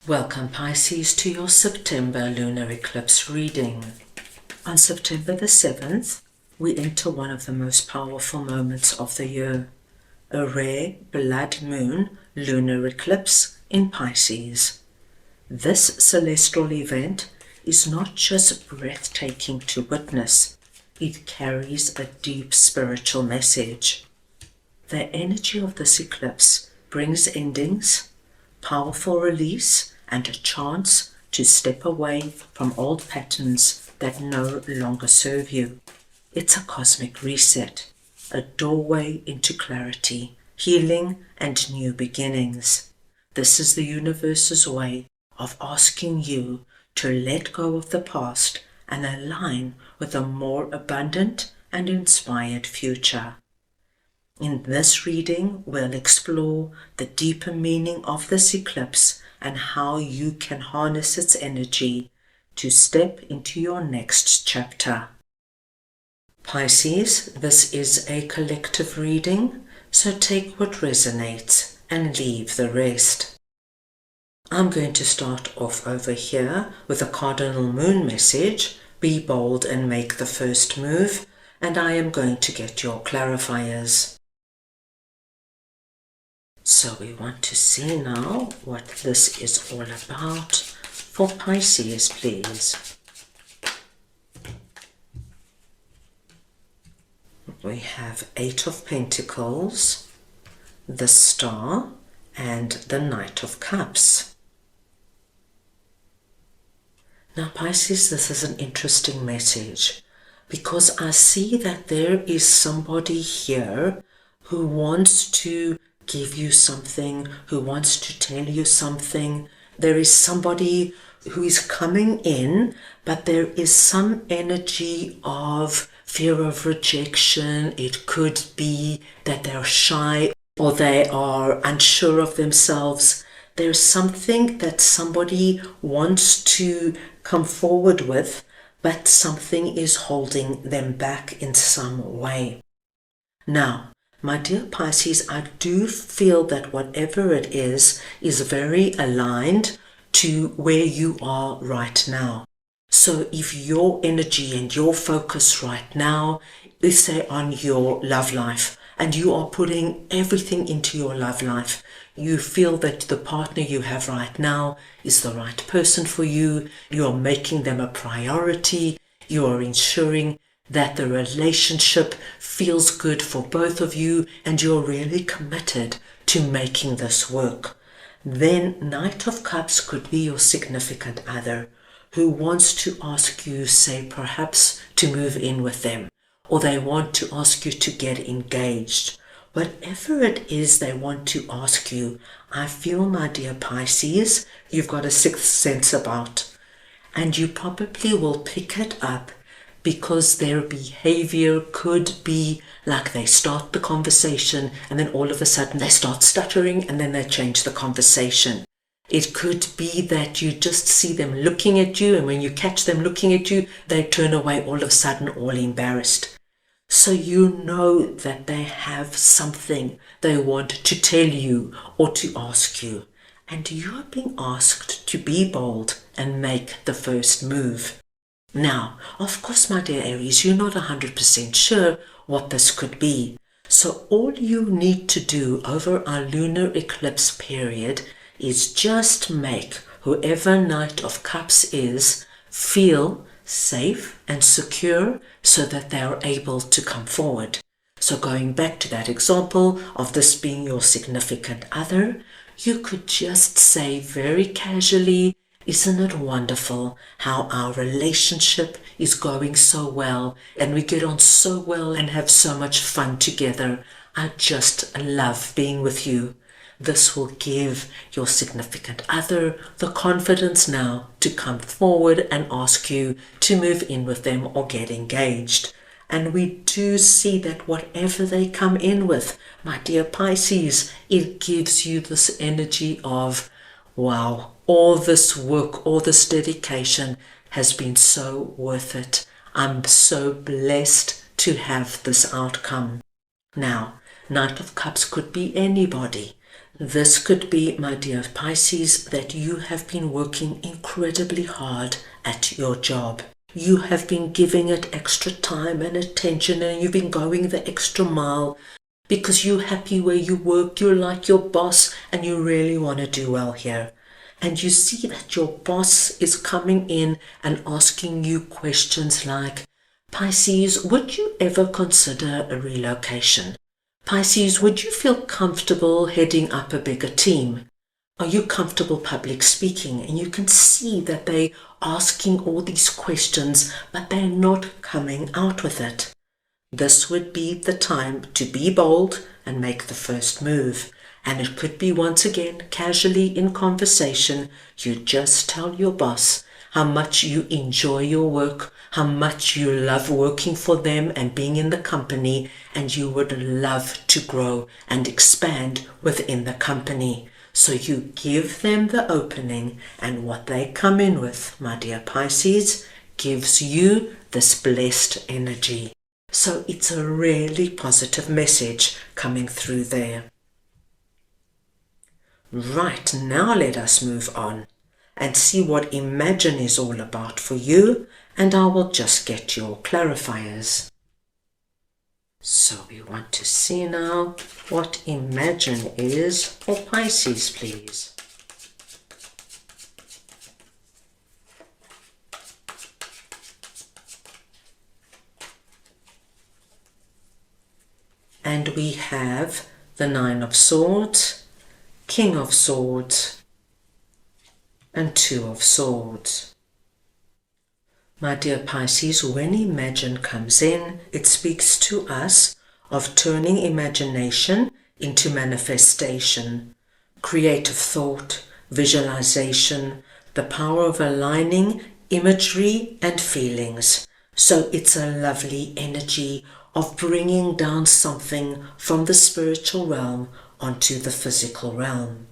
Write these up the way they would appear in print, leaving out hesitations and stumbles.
Welcome Pisces to your September lunar eclipse reading. On September the 7th, we enter one of the most powerful moments of the year, a rare blood moon lunar eclipse in Pisces. This celestial event is not just breathtaking to witness, it carries a deep spiritual message. The energy of this eclipse brings endings, powerful release, and a chance to step away from old patterns that no longer serve you. It's a cosmic reset, a doorway into clarity, healing, and new beginnings. This is the universe's way of asking you to let go of the past and align with a more abundant and inspired future. In this reading, we'll explore the deeper meaning of this eclipse and how you can harness its energy to step into your next chapter. Pisces, this is a collective reading, so take what resonates and leave the rest. I'm going to start off over here with a cardinal moon message, be bold and make the first move, and I am going to get your clarifiers. So we want to see now what this is all about for Pisces, please. We have 8 of Pentacles, the Star, and the Knight of Cups. Now Pisces, this is an interesting message because I see that there is somebody here who wants to give you something, who wants to tell you something. There is somebody who is coming in, but there is some energy of fear of rejection. It could be that they're shy or they are unsure of themselves. There's something that somebody wants to come forward with, but something is holding them back in some way. Now, my dear Pisces, I do feel that whatever it is very aligned to where you are right now. So if your energy and your focus right now is, say, on your love life, and you are putting everything into your love life, you feel that the partner you have right now is the right person for you, you are making them a priority, you are ensuring that the relationship feels good for both of you and you're really committed to making this work. Then Knight of Cups could be your significant other who wants to ask you, say, perhaps to move in with them, or they want to ask you to get engaged. Whatever it is they want to ask you, I feel, my dear Pisces, you've got a sixth sense about, and you probably will pick it up because their behavior could be like they start the conversation and then all of a sudden they start stuttering and then they change the conversation. It could be that you just see them looking at you, and when you catch them looking at you, they turn away all of a sudden, all embarrassed. So you know that they have something they want to tell you or to ask you. And you are being asked to be bold and make the first move. Now, of course, my dear Aries, you're not 100% sure what this could be. So all you need to do over our lunar eclipse period is just make whoever Knight of Cups is feel safe and secure so that they are able to come forward. So going back to that example of this being your significant other, you could just say very casually, isn't it wonderful how our relationship is going so well and we get on so well and have so much fun together. I just love being with you. This will give your significant other the confidence now to come forward and ask you to move in with them or get engaged. And we do see that whatever they come in with, my dear Pisces, it gives you this energy of, wow, all this work, all this dedication has been so worth it. I'm so blessed to have this outcome. Now, Knight of Cups could be anybody. This could be, my dear Pisces, that you have been working incredibly hard at your job. You have been giving it extra time and attention, and you've been going the extra mile because you're happy where you work, you're like your boss, and you really want to do well here. And you see that your boss is coming in and asking you questions like, Pisces, would you ever consider a relocation? Pisces, would you feel comfortable heading up a bigger team? Are you comfortable public speaking? And you can see that they're asking all these questions, but they're not coming out with it. This would be the time to be bold and make the first move. And it could be, once again, casually in conversation, you just tell your boss how much you enjoy your work, how much you love working for them and being in the company, and you would love to grow and expand within the company. So you give them the opening, and what they come in with, my dear Pisces, gives you this blessed energy. So it's a really positive message coming through there. Right, now let us move on and see what Imagine is all about for you, and I will just get your clarifiers. So we want to see now what Imagine is for Pisces, please. And we have the Nine of Swords, King of Swords, and Two of Swords. My dear Pisces, when Imagine comes in, it speaks to us of turning imagination into manifestation, creative thought, visualization, the power of aligning imagery and feelings. So it's a lovely energy of bringing down something from the spiritual realm onto the physical realm.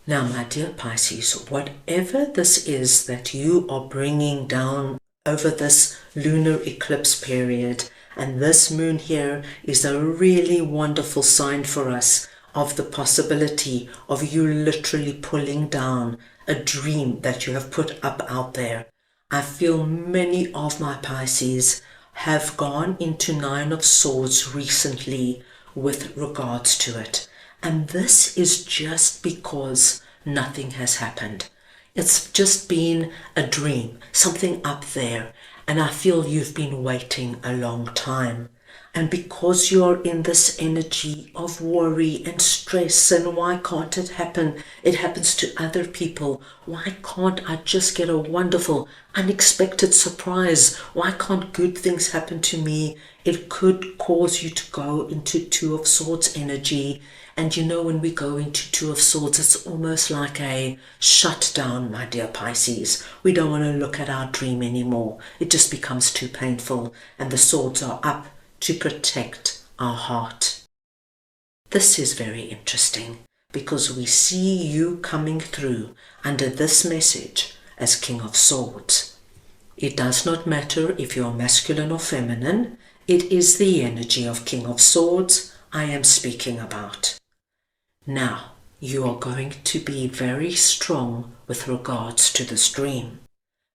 Now, my dear Pisces, whatever this is that you are bringing down over this lunar eclipse period, and this moon here is a really wonderful sign for us of the possibility of you literally pulling down a dream that you have put up out there. I feel many of my Pisces have gone into Nine of Swords recently with regards to it. And this is just because nothing has happened. It's just been a dream, something up there. And I feel you've been waiting a long time. And because you're in this energy of worry and stress, and why can't it happen? It happens to other people. Why can't I just get a wonderful, unexpected surprise? Why can't good things happen to me? It could cause you to go into Two of Swords energy. And you know, when we go into Two of Swords, it's almost like a shutdown, my dear Pisces. We don't want to look at our dream anymore. It just becomes too painful, and the swords are up to protect our heart. This is very interesting because we see you coming through under this message as King of Swords. It does not matter if you're masculine or feminine. It is the energy of King of Swords I am speaking about. Now, you are going to be very strong with regards to this dream,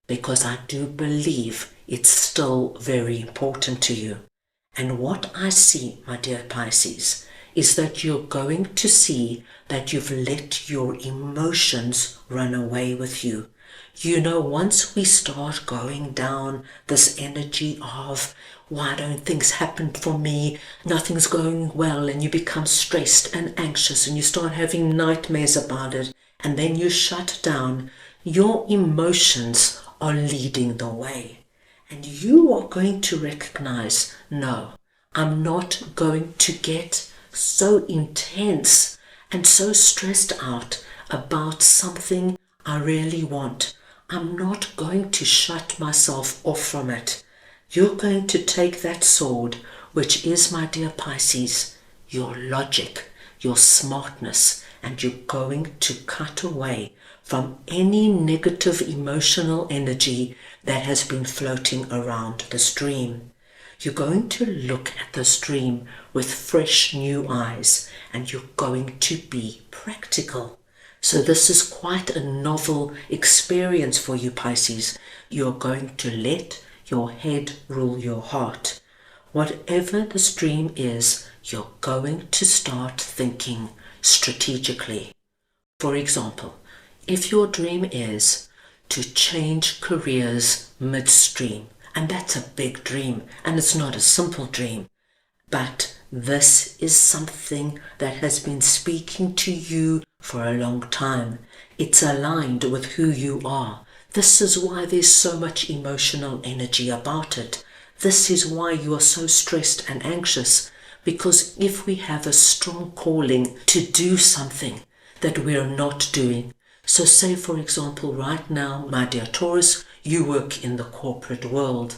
because I do believe it's still very important to you. And what I see, my dear Pisces, is that you're going to see that you've let your emotions run away with you. You know, once we start going down this energy of, why don't things happen for me? Nothing's going well, and you become stressed and anxious, and you start having nightmares about it, and then you shut down. Your emotions are leading the way. And you are going to recognize, no, I'm not going to get so intense and so stressed out about something I really want. I'm not going to shut myself off from it. You're going to take that sword, which is, my dear Pisces, your logic, your smartness, and you're going to cut away from any negative emotional energy that has been floating around this dream. You're going to look at this dream with fresh new eyes, and you're going to be practical. So this is quite a novel experience for you, Pisces. You're going to let your head rule your heart. Whatever this dream is, you're going to start thinking strategically. For example, if your dream is to change careers midstream, and that's a big dream, and it's not a simple dream, but this is something that has been speaking to you for a long time. It's aligned with who you are. This is why there's so much emotional energy about it. This is why you are so stressed and anxious, because if we have a strong calling to do something that we're not doing, so say for example right now, my dear Taurus, you work in the corporate world,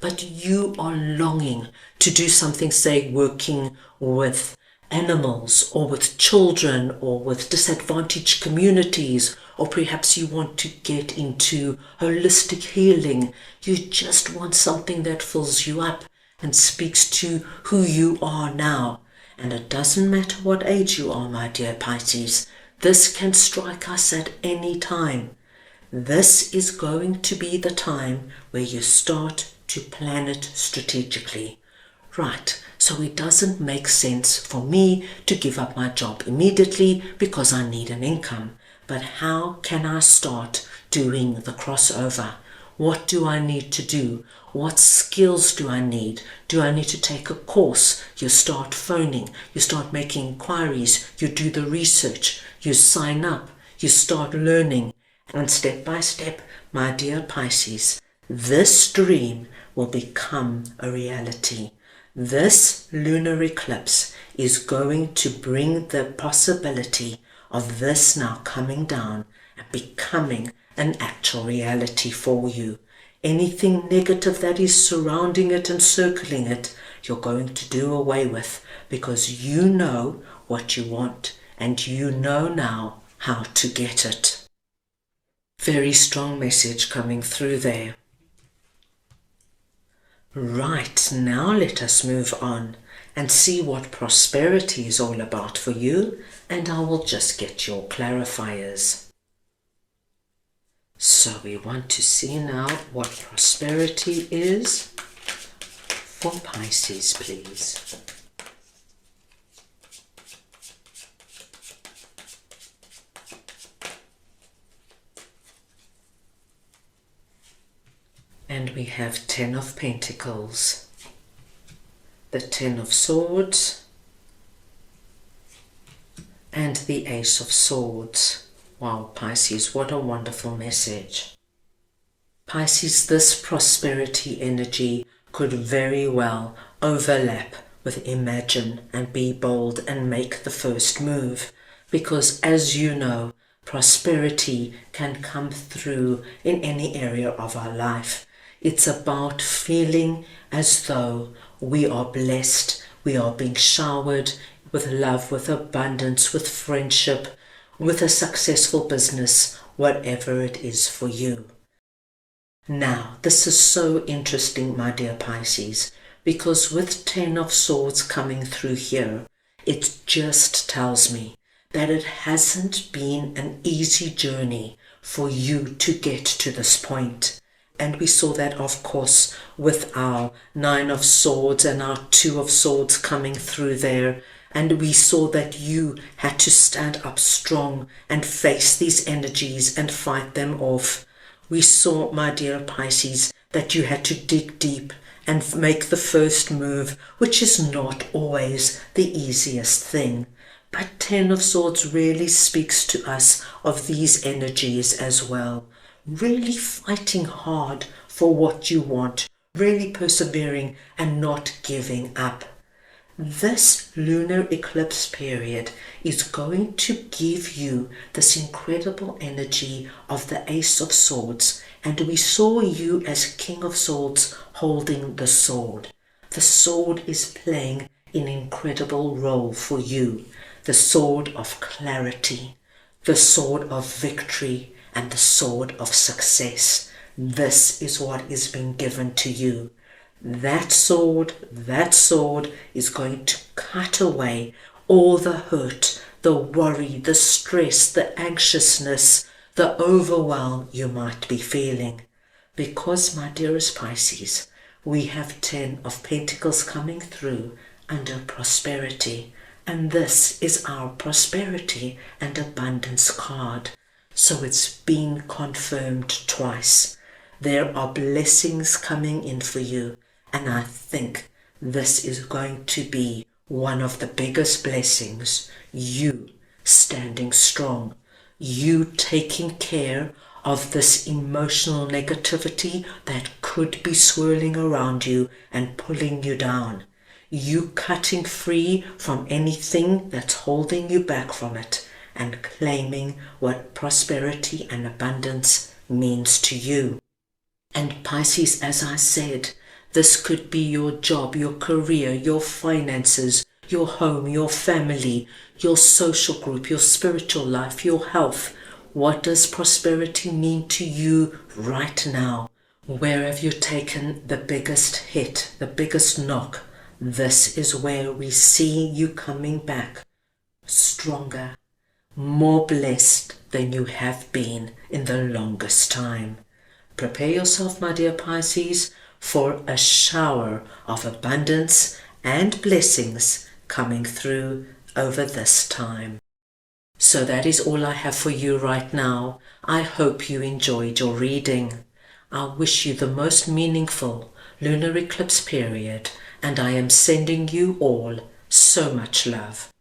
but you are longing to do something, say working with animals or with children or with disadvantaged communities, or perhaps you want to get into holistic healing. You just want something that fills you up and speaks to who you are now. And it doesn't matter what age you are, my dear Pisces. This can strike us at any time. This is going to be the time where you start to plan it strategically. Right, so it doesn't make sense for me to give up my job immediately because I need an income. But how can I start doing the crossover? What do I need to do? What skills do I need? Do I need to take a course? You start phoning, you start making inquiries, you do the research, you sign up, you start learning. And step by step, my dear Pisces, this dream will become a reality. This lunar eclipse is going to bring the possibility of this now coming down and becoming an actual reality for you. Anything negative that is surrounding it and circling it, you're going to do away with, because you know what you want and you know now how to get it. Very strong message coming through there. Right, now let us move on and see what prosperity is all about for you, and I will just get your clarifiers. So we want to see now what prosperity is for Pisces, please. And we have 10 of Pentacles, the 10 of Swords, and the Ace of Swords. Wow, Pisces, what a wonderful message. Pisces, this prosperity energy could very well overlap with imagine and be bold and make the first move, because as you know, prosperity can come through in any area of our life. It's about feeling as though we are blessed, we are being showered with love, with abundance, with friendship, with a successful business, whatever it is for you. Now, this is so interesting, my dear Pisces, because with 10 of Swords coming through here, it just tells me that it hasn't been an easy journey for you to get to this point. And we saw that, of course, with our 9 of Swords and our 2 of Swords coming through there. And we saw that you had to stand up strong and face these energies and fight them off. We saw, my dear Pisces, that you had to dig deep and make the first move, which is not always the easiest thing. But 10 of Swords really speaks to us of these energies as well. Really fighting hard for what you want, really persevering and not giving up. This lunar eclipse period is going to give you this incredible energy of the Ace of Swords, and we saw you as King of Swords holding the sword. The sword is playing an incredible role for you. The sword of clarity, the sword of victory, and the sword of success. This is what is being given to you. that sword is going to cut away all the hurt, the worry, the stress, the anxiousness, the overwhelm you might be feeling. Because, my dearest Pisces, we have 10 of Pentacles coming through under prosperity. And this is our prosperity and abundance card. So it's been confirmed twice. There are blessings coming in for you. And I think this is going to be one of the biggest blessings. You standing strong. You taking care of this emotional negativity that could be swirling around you and pulling you down. You cutting free from anything that's holding you back from it and claiming what prosperity and abundance means to you. And Pisces, as I said, this could be your job, your career, your finances, your home, your family, your social group, your spiritual life, your health. What does prosperity mean to you right now? Where have you taken the biggest hit, the biggest knock? This is where we see you coming back stronger, more blessed than you have been in the longest time. Prepare yourself, my dear Pisces, for a shower of abundance and blessings coming through over this time. So that is all I have for you right now. I hope you enjoyed your reading. I wish you the most meaningful lunar eclipse period, and I am sending you all so much love.